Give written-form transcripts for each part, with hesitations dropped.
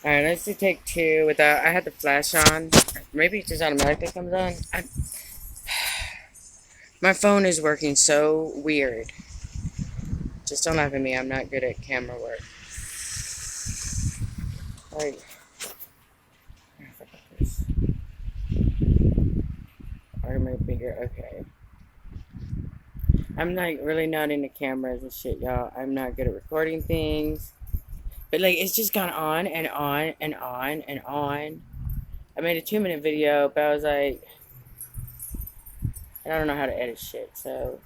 Alright, let's do take two without. I had the flash on. Maybe it just automatically comes on. My phone is working so weird. Just don't laugh at me. I'm not good at camera work. Like, my finger. Okay. I'm like really not into cameras and shit, y'all. I'm not good at recording things. But like, it's just gone on and on and on and on. I made a 2-minute video, but I was like, I don't know how to edit shit, so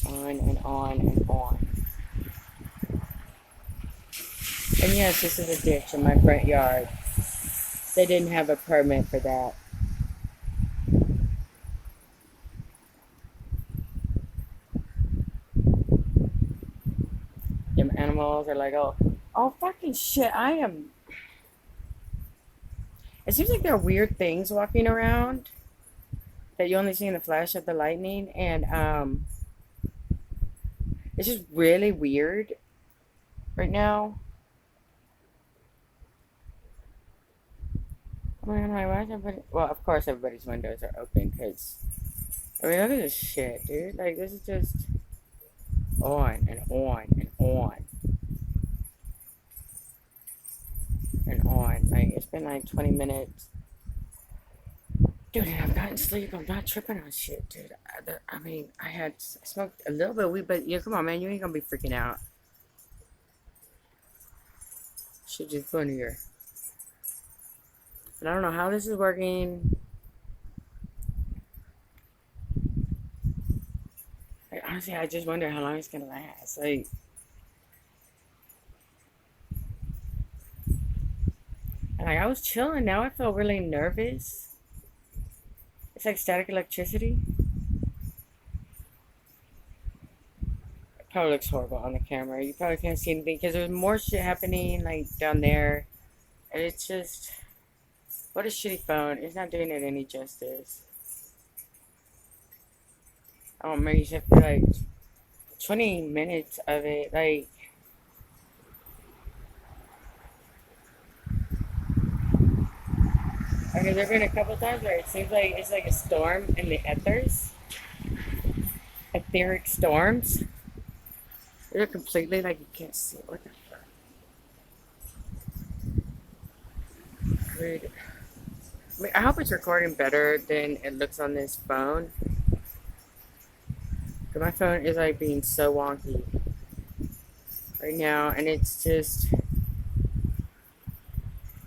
on and on and on. And yes, this is a ditch in my front yard. They didn't have a permit for that. Them animals are like, oh fucking shit, I am. It seems like there are weird things walking around that you only see in the flash of the lightning, and it's just really weird right now. I mean, I'm like, why is everybody? Well, of course, everybody's windows are open because, I mean, look at this shit, dude. Like, this is just on and on and on and on. Like, it's been like 20 minutes. Dude, I've gotten sleep. I'm not tripping on shit, dude. I mean, I smoked a little bit of weed, but yeah, come on, man. You ain't gonna be freaking out. Shit just funnier. And I don't know how this is working. Like, honestly, I just wonder how long it's gonna last. Like, and like I was chilling. Now I feel really nervous. It's like static electricity. It probably looks horrible on the camera. You probably can't see anything because there's more shit happening like down there. And it's just, what a shitty phone. It's not doing it any justice. Oh, maybe you should for like 20 minutes of it. Like, okay, there've been a couple times where it seems like it's like a storm in the ethers. Etheric storms. They're completely like you can't see. What the fuck? Weird. I mean, I hope it's recording better than it looks on this phone. Cause my phone is like being so wonky right now, and it's just,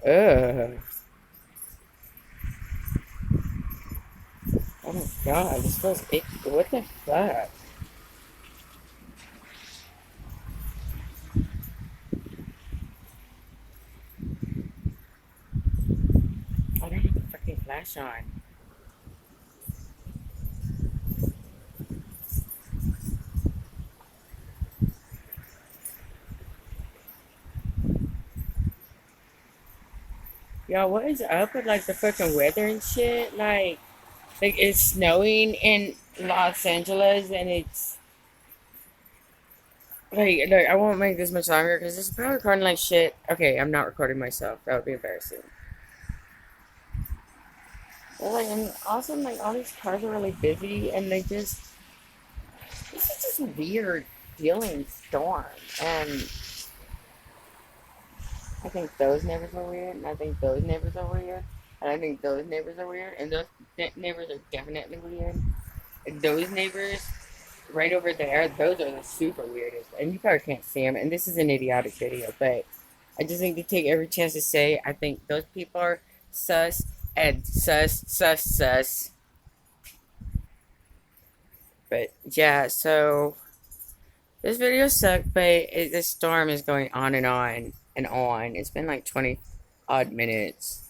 ugh. Oh my god, this feels icky. What the fuck? I don't have the fucking flash on. Y'all, what is up with like the fucking weather and shit? Like it's snowing in Los Angeles, and it's like I won't make this much longer because this is probably recording like shit. Okay, I'm not recording myself. That would be embarrassing. But like, and also like all these cars are really busy, and this is just a weird feeling storm, and I think those neighbors are weird, and I think those neighbors are weird, and I think those neighbors are weird, and those neighbors are definitely weird. And those neighbors right over there, those are the super weirdest, and you probably can't see them. And this is an idiotic video, but I just need to take every chance to say I think those people are sus and sus. But yeah, so this video sucked, but this storm is going on and on and on. It's been like 20 odd minutes.